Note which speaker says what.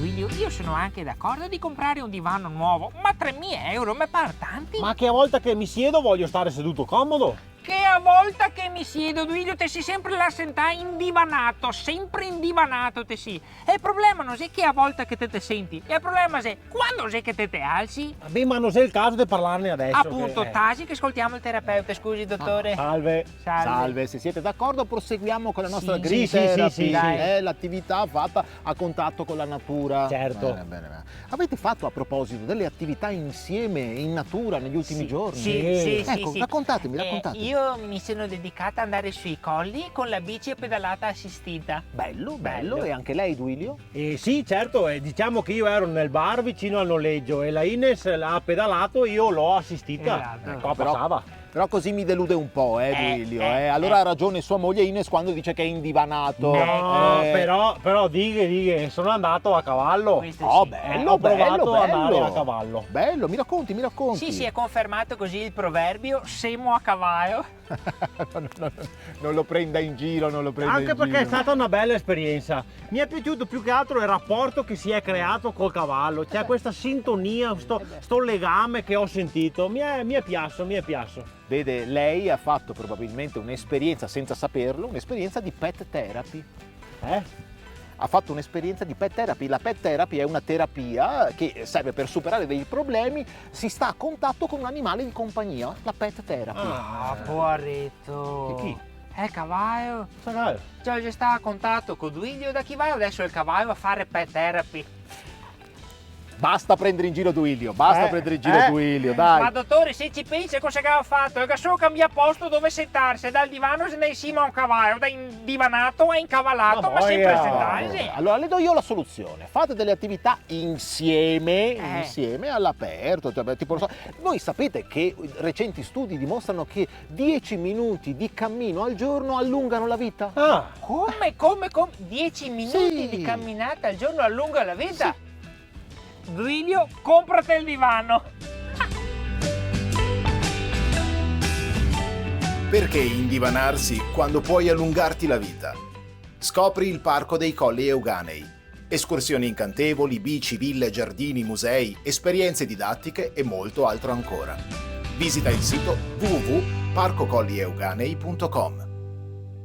Speaker 1: Duilio, io sono anche d'accordo di comprare un divano nuovo, ma 3.000 euro mi pare tanti.
Speaker 2: Ma che a volta che mi siedo voglio stare seduto comodo.
Speaker 1: Che a volta che mi siedo, Duilio, te si sempre la sentà indivanato, sempre indivanato te si. E il problema non è che a volta che te senti, il problema è quando è che te alzi.
Speaker 2: Vabbè, ma non è il caso di parlarne adesso.
Speaker 1: Appunto, tasi che ascoltiamo il terapeuta, scusi dottore.
Speaker 2: Salve.
Speaker 3: Salve, se siete d'accordo proseguiamo con la nostra
Speaker 1: Sì,
Speaker 3: green
Speaker 2: sì,
Speaker 3: therapy,
Speaker 2: sì, dai.
Speaker 3: l'attività fatta a contatto con la natura.
Speaker 2: Certo.
Speaker 3: Bene. Avete fatto a proposito delle attività insieme in natura negli ultimi giorni?
Speaker 1: Sì.
Speaker 3: Ecco, raccontatemi.
Speaker 1: Io mi sono dedicata ad andare sui colli con la bici a pedalata assistita.
Speaker 3: Bello. E anche lei, Duilio?
Speaker 2: Sì, certo, diciamo che io ero nel bar vicino al noleggio e la Ines l'ha pedalato, io l'ho assistita.
Speaker 1: Esatto.
Speaker 2: Qua
Speaker 3: Però-
Speaker 2: passava.
Speaker 3: Però così mi delude un po', Duilio. Allora ha ragione sua moglie Ines quando dice che è indivanato.
Speaker 2: No, però dighe, sono andato a cavallo.
Speaker 1: Questo
Speaker 3: Oh,
Speaker 1: sì.
Speaker 3: bello,
Speaker 2: ho provato
Speaker 3: bello.
Speaker 2: ad andare a cavallo.
Speaker 3: Bello, mi racconti.
Speaker 1: Sì, è confermato così il proverbio, semo a cavallo.
Speaker 3: Non lo prenda in giro,
Speaker 2: Anche perché è stata una bella esperienza. Mi è piaciuto più che altro il rapporto che si è creato col cavallo. C'è questa sintonia, sto legame che ho sentito. Mi è piaciuto.
Speaker 3: Vede, lei ha fatto probabilmente un'esperienza, senza saperlo, un'esperienza di pet therapy. Ha fatto un'esperienza di pet therapy. La pet therapy è una terapia che serve per superare dei problemi, si sta a contatto con un animale di compagnia, la pet therapy.
Speaker 1: Ah, poveretto.
Speaker 2: Chi?
Speaker 1: Il cavallo.
Speaker 2: Sai,
Speaker 1: Cioè, già sta a contatto con Duilio, da chi vai adesso il cavallo a fare pet therapy?
Speaker 3: Basta prendere in giro Duilio, Duilio, dai.
Speaker 1: Ma dottore, se ci pensi cosa che ha fatto? È che solo cambia posto dove settarsi, dal divano se ne in cima a un cavallo, da indivanato a incavalato, ma sempre settarsi.
Speaker 3: Allora le do io la soluzione: fate delle attività insieme all'aperto, cioè, tipo, voi sapete che recenti studi dimostrano che 10 minuti di cammino al giorno allungano la vita?
Speaker 1: Come? 10 minuti
Speaker 3: Sì.
Speaker 1: di camminata al giorno allunga la vita? Duilio, comprate il divano.
Speaker 4: Perché indivanarsi quando puoi allungarti la vita? Scopri il Parco dei Colli Euganei. Escursioni incantevoli, bici, ville, giardini, musei, esperienze didattiche e molto altro ancora. Visita il sito www.parcocollieuganei.com.